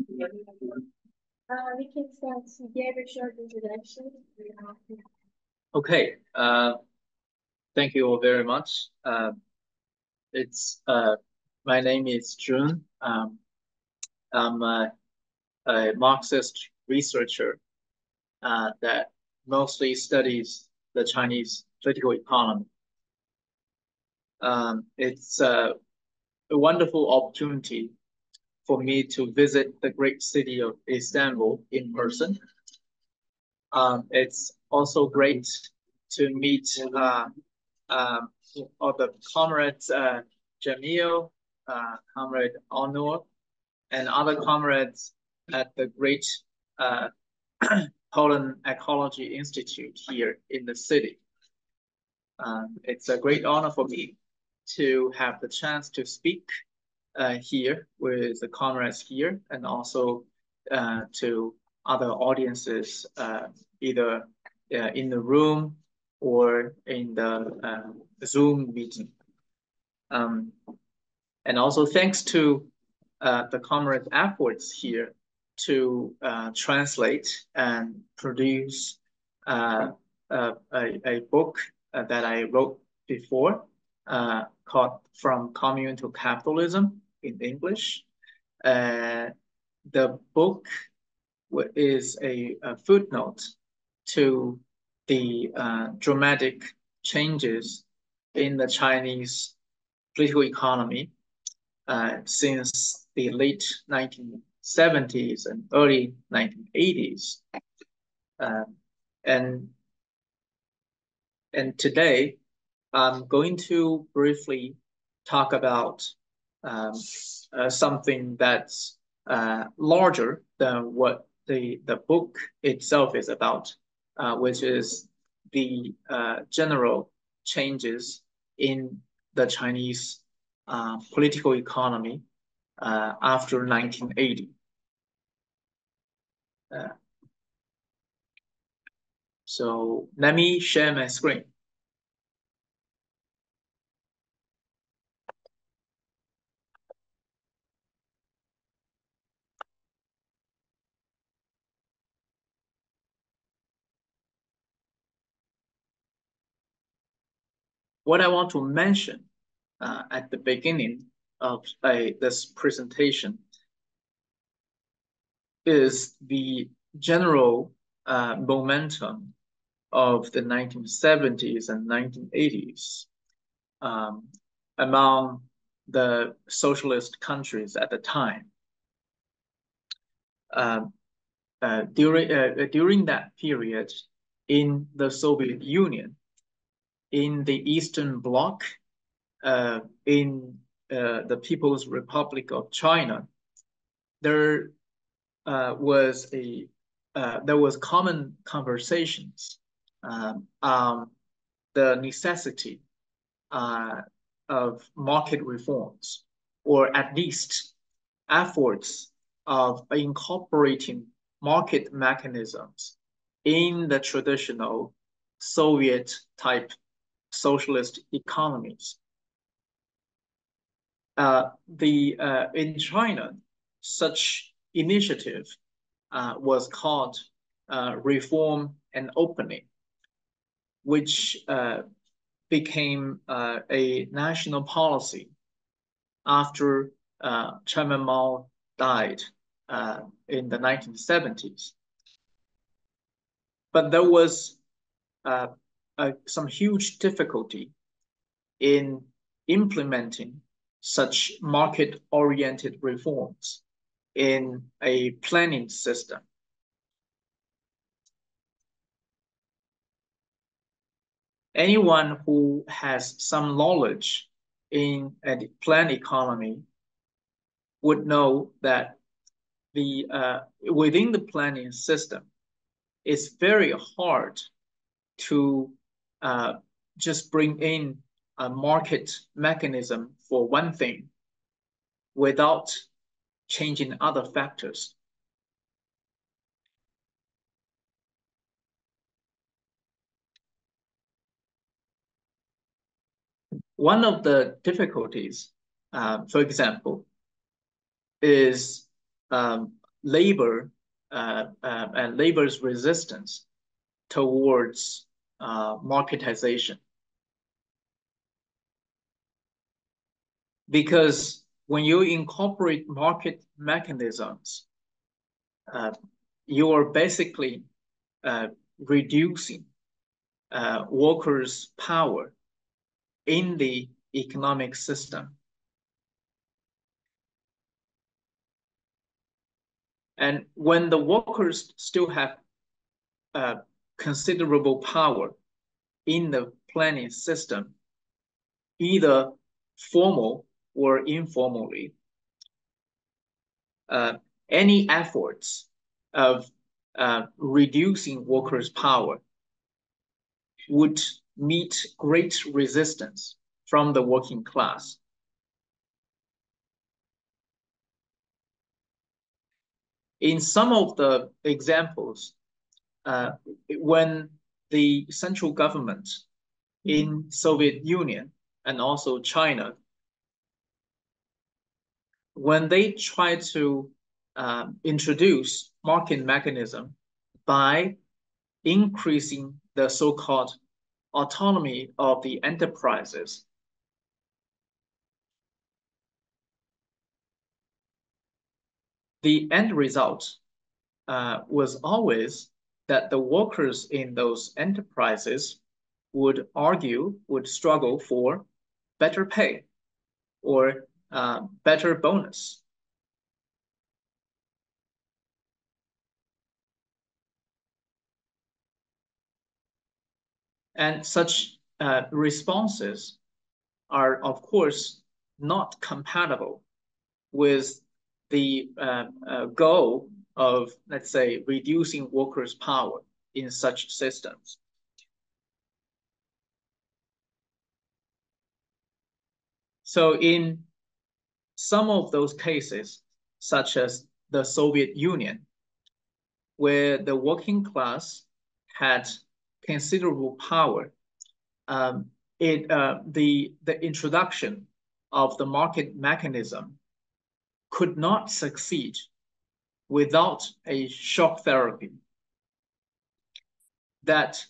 We can start to give a short introduction. Okay. Thank you all very much. My name is Zhun. I'm a Marxist researcher that mostly studies the Chinese political economy. It's a wonderful opportunity for me to visit the great city of Istanbul in person. It's also great to meet all the comrades Jamil, comrade Onur, and other comrades at the great Polen Ekoloji Institute here in the city. It's a great honor for me to have the chance to speak here with the comrades here, and also to other audiences, either in the room or in the Zoom meeting. And also thanks to the comrades' efforts here to translate and produce a book that I wrote before called From Commune to Capitalism in English. The book is a footnote to the dramatic changes in the Chinese political economy since the late 1970s and early 1980s. And today, I'm going to briefly talk about something that's larger than what the book itself is about, which is the general changes in the Chinese political economy after 1980. So let me share my screen. What I want to mention at the beginning of this presentation is the general momentum of the 1970s and 1980s among the socialist countries at the time. During that period in the Soviet Union, in the Eastern Bloc, in the People's Republic of China, there was common conversations on the necessity of market reforms, or at least efforts of incorporating market mechanisms in the traditional Soviet-type socialist economies. In China, such initiative was called Reform and Opening, which became a national policy after Chairman Mao died in the 1970s. But there was some huge difficulty in implementing such market-oriented reforms in a planning system. Anyone who has some knowledge in a planned economy would know that within the planning system, it's very hard to just bring in a market mechanism for one thing without changing other factors. One of the difficulties, for example, is labor and labor's resistance towards marketization. Because when you incorporate market mechanisms, you are basically reducing workers' power in the economic system. And when the workers still have considerable power in the planning system, either formal or informally, any efforts of reducing workers' power would meet great resistance from the working class. In some of the examples, when the central government in Soviet Union and also China, when they try to introduce market mechanism by increasing the so-called autonomy of the enterprises, the end result was always that the workers in those enterprises would struggle for better pay or better bonus. And such responses are, of course, not compatible with the goal of, let's say, reducing workers' power in such systems. So in some of those cases, such as the Soviet Union, where the working class had considerable power, the introduction of the market mechanism could not succeed without a shock therapy that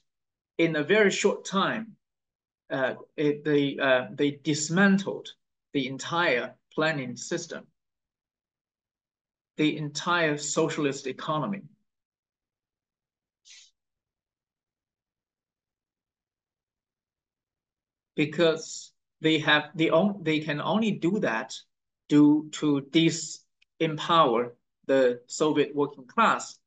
in a very short time, they dismantled the entire planning system, the entire socialist economy. Because they can only do that due to disempower the Soviet working class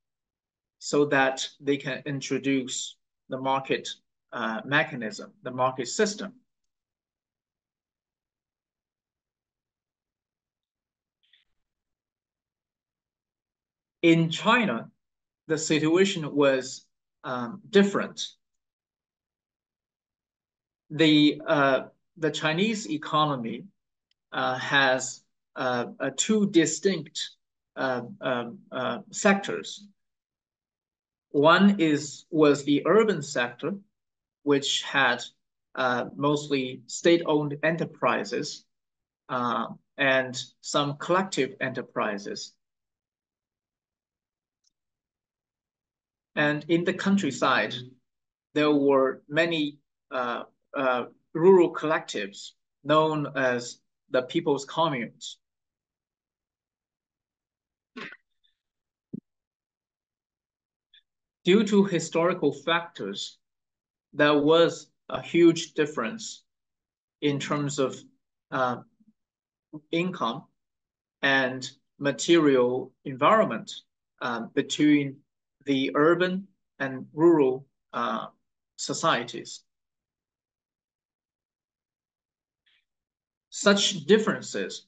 so that they can introduce the market mechanism, the market system. In China, the situation was different. The Chinese economy has two distinct sectors. One was the urban sector, which had mostly state-owned enterprises and some collective enterprises. And in the countryside, there were many rural collectives known as the people's communes. Due to historical factors, there was a huge difference in terms of income and material environment between the urban and rural societies. Such differences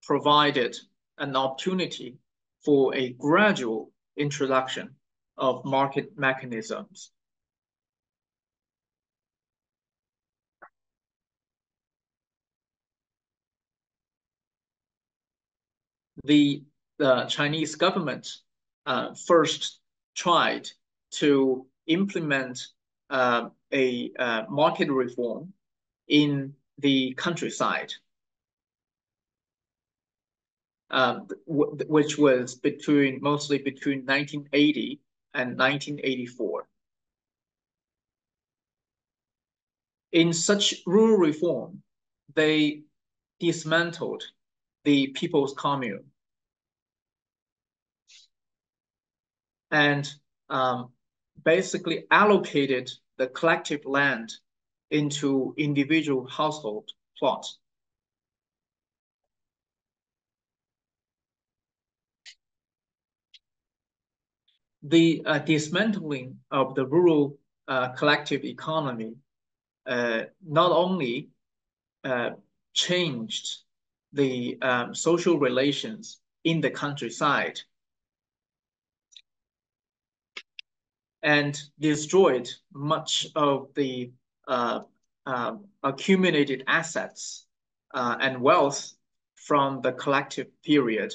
provided an opportunity for a gradual introduction of market mechanisms. The Chinese government first tried to implement a market reform in the countryside. which was mostly between 1980 and 1984. In such rural reform, they dismantled the People's Commune and basically allocated the collective land into individual household plots. The dismantling of the rural collective economy not only changed the social relations in the countryside and destroyed much of the accumulated assets and wealth from the collective period.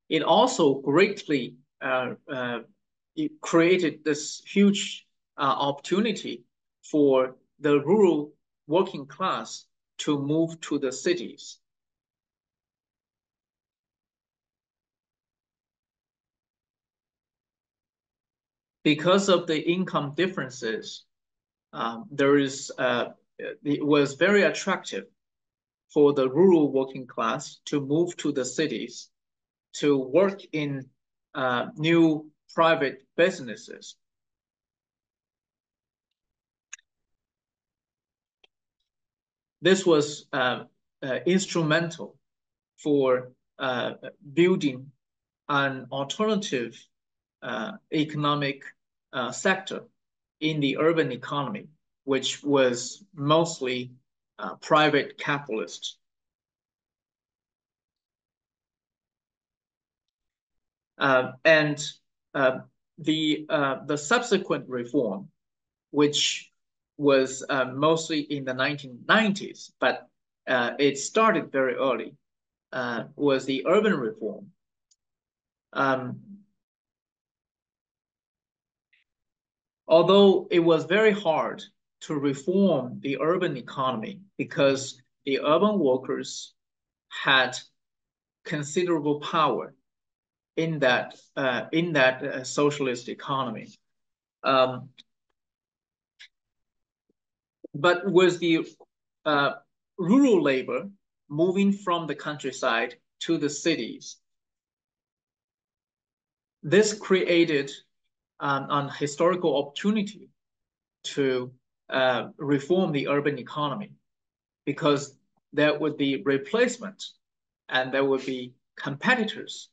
It also greatly it created this huge opportunity for the rural working class to move to the cities. Because of the income differences, it was very attractive for the rural working class to move to the cities to work in new private businesses. This was instrumental for building an alternative economic sector in the urban economy, which was mostly private capitalist. And the subsequent reform, which was mostly in the 1990s, but it started very early, was the urban reform. Although it was very hard to reform the urban economy because the urban workers had considerable power in that socialist economy. But with the rural labor moving from the countryside to the cities, this created an historical opportunity to reform the urban economy, because there would be replacement and there would be competitors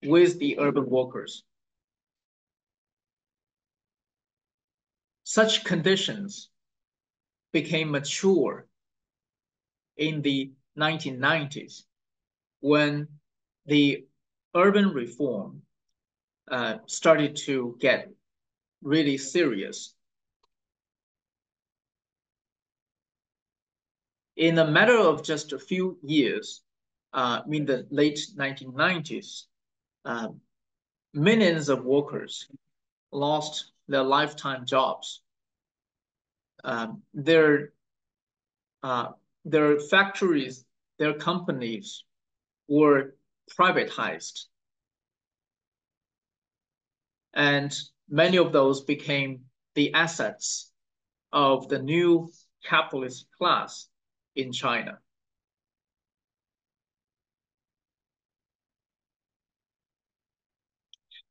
with the urban workers. Such conditions became mature in the 1990s when the urban reform started to get really serious. In a matter of just a few years, in the late 1990s, millions of workers lost their lifetime jobs. Their factories, their companies were privatized. And many of those became the assets of the new capitalist class in China.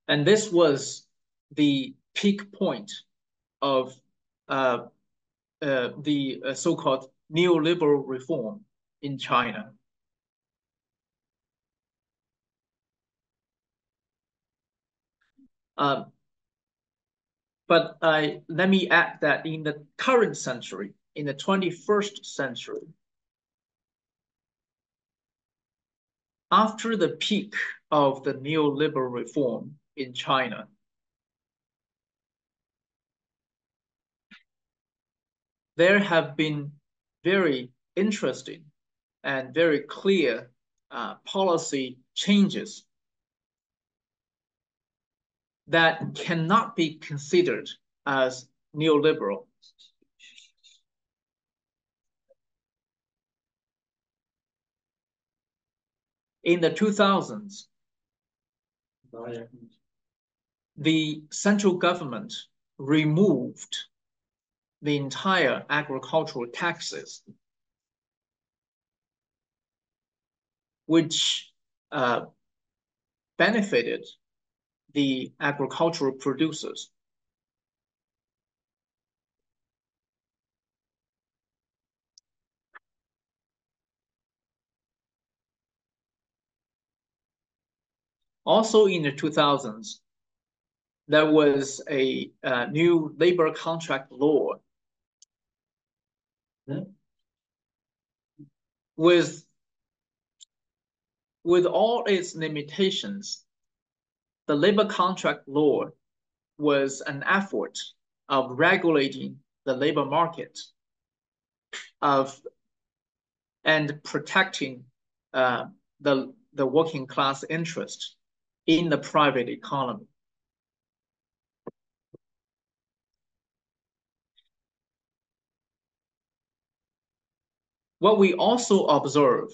And this was the peak point of the so-called neoliberal reform in China. But let me add that in the current century, in the 21st century, after the peak of the neoliberal reform in China, there have been very interesting and very clear policy changes that cannot be considered as neoliberal. In the 2000s, the central government removed the entire agricultural taxes, which benefited the agricultural producers. Also in the 2000s, there was a new labor contract law with all its limitations. The labor contract law was an effort of regulating the labor market and protecting the working class interest in the private economy. What we also observe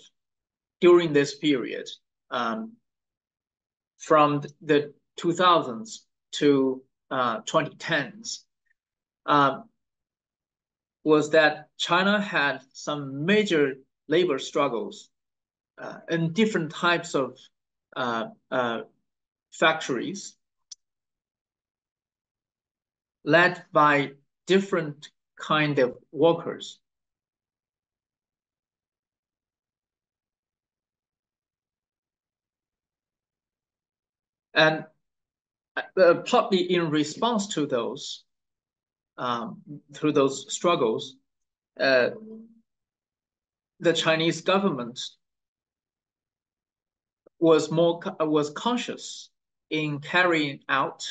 during this period, from the 2000s to 2010s, was that China had some major labor struggles in different types of factories led by different kind of workers. And partly in response to those struggles, the Chinese government was conscious in carrying out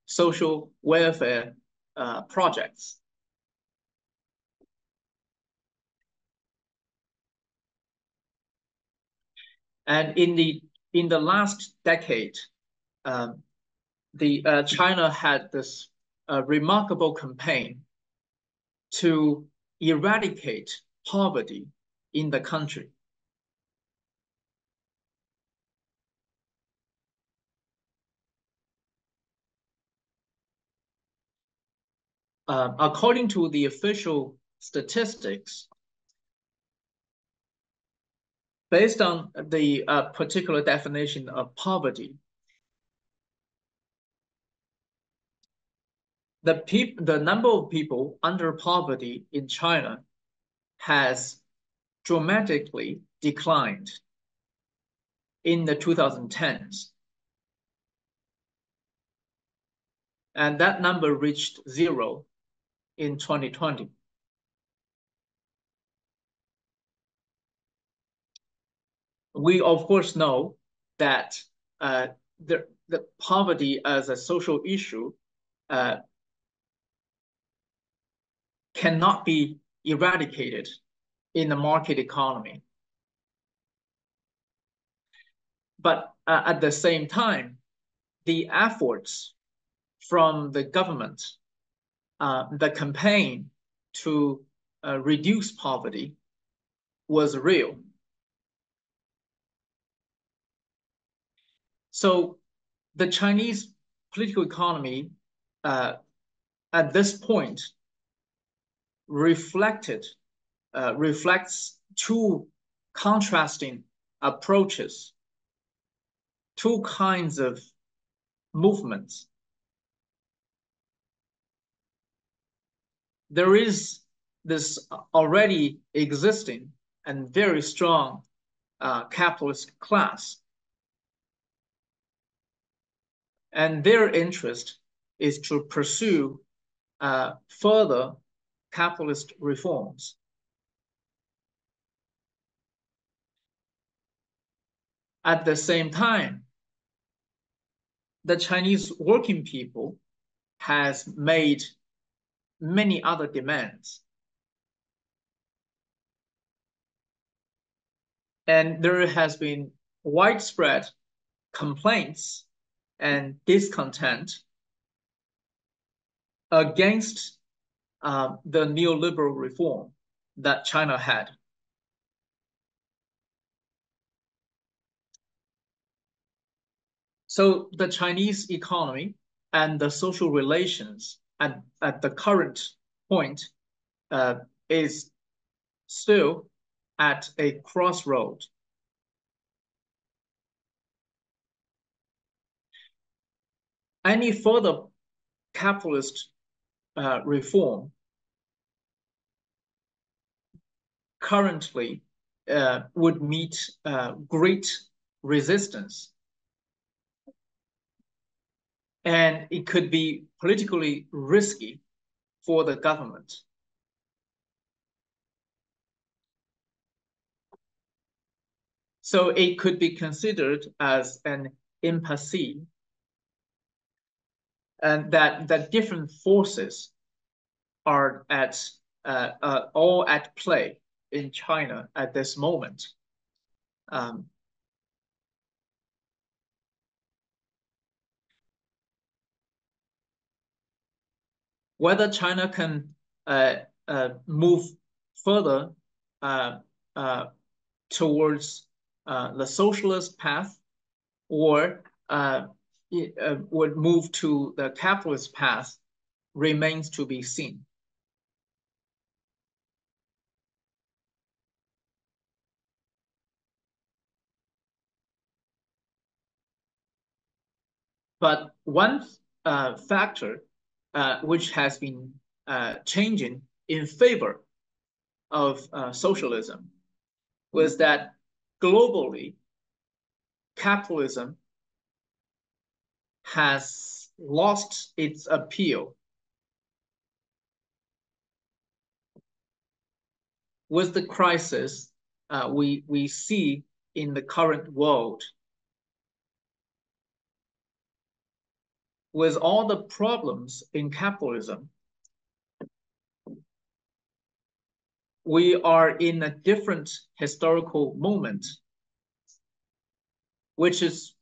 social welfare projects. And in the last decade, China had this remarkable campaign to eradicate poverty in the country. According to the official statistics, based on the particular definition of poverty, the number of people under poverty in China has dramatically declined in the 2010s. And that number reached 0 in 2020. We, of course, know that the poverty as a social issue cannot be eradicated in the market economy. But at the same time, the efforts from the government, the campaign to reduce poverty was real. So the Chinese political economy at this point reflects two contrasting approaches, two kinds of movements. There is this already existing and very strong capitalist class, and their interest is to pursue further capitalist reforms. At the same time, the Chinese working people has made many other demands. And there has been widespread complaints and discontent against the neoliberal reform that China had. So the Chinese economy and the social relations at the current point is still at a crossroad. Any further capitalist reform currently would meet great resistance. And it could be politically risky for the government. So it could be considered as an impasse, and that different forces are all at play in China at this moment. Whether China can move further towards the socialist path, or would move to the capitalist path, remains to be seen. But one factor which has been changing in favor of socialism was that globally, capitalism has lost its appeal. With the crisis we see in the current world, with all the problems in capitalism, we are in a different historical moment, which is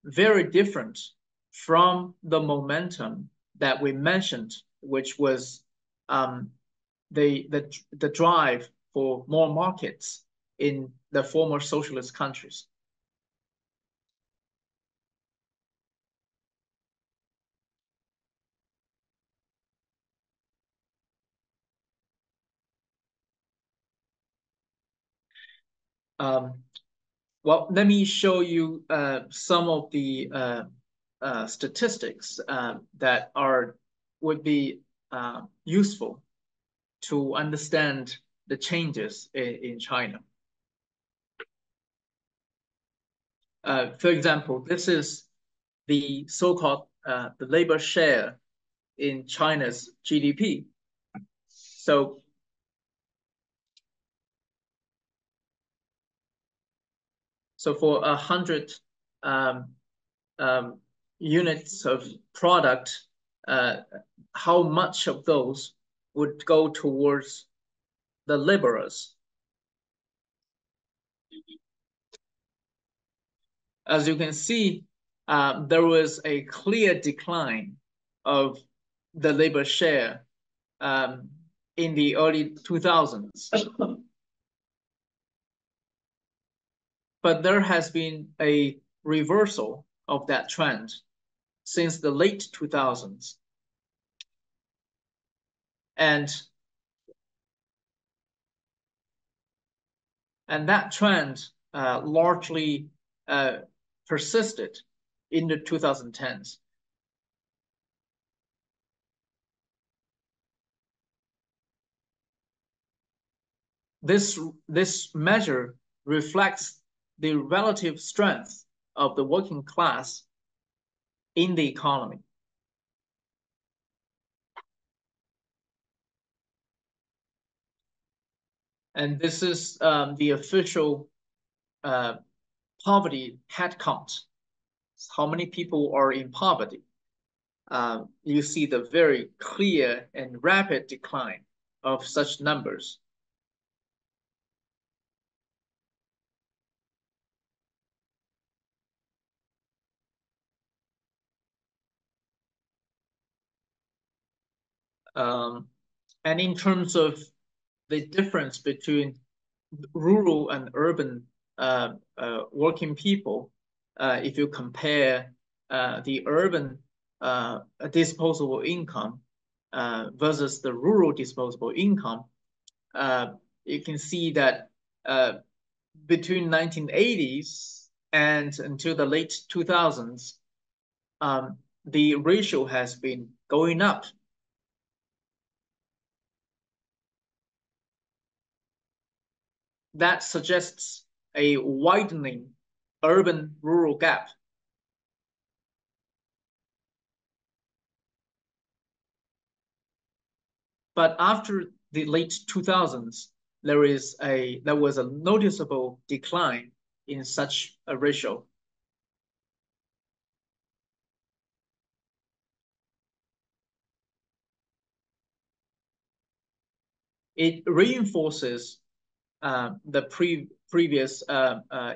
very different from the momentum that we mentioned, which was the drive for more markets in the former socialist countries. Well, let me show you some of the statistics that would be useful to understand the changes in China. For example, this is the so-called the labor share in China's GDP. So for 100 units of product, how much of those would go towards the laborers? As you can see, there was a clear decline of the labor share in the early 2000s. But there has been a reversal of that trend since the late 2000s. And that trend largely persisted in the 2010s. This measure reflects the relative strength of the working class in the economy. And this is the official poverty headcount. How many people are in poverty? You see the very clear and rapid decline of such numbers. And in terms of the difference between rural and urban working people, if you compare the urban disposable income versus the rural disposable income, you can see that between 1980s and until the late 2000s, the ratio has been going up. That suggests a widening urban-rural gap. But after the late 2000s, there was a noticeable decline in such a ratio. It reinforces the previous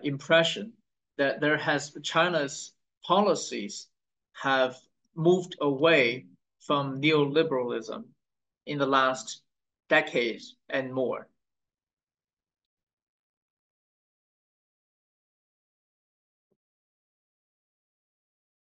impression that China's policies have moved away from neoliberalism in the last decade and more.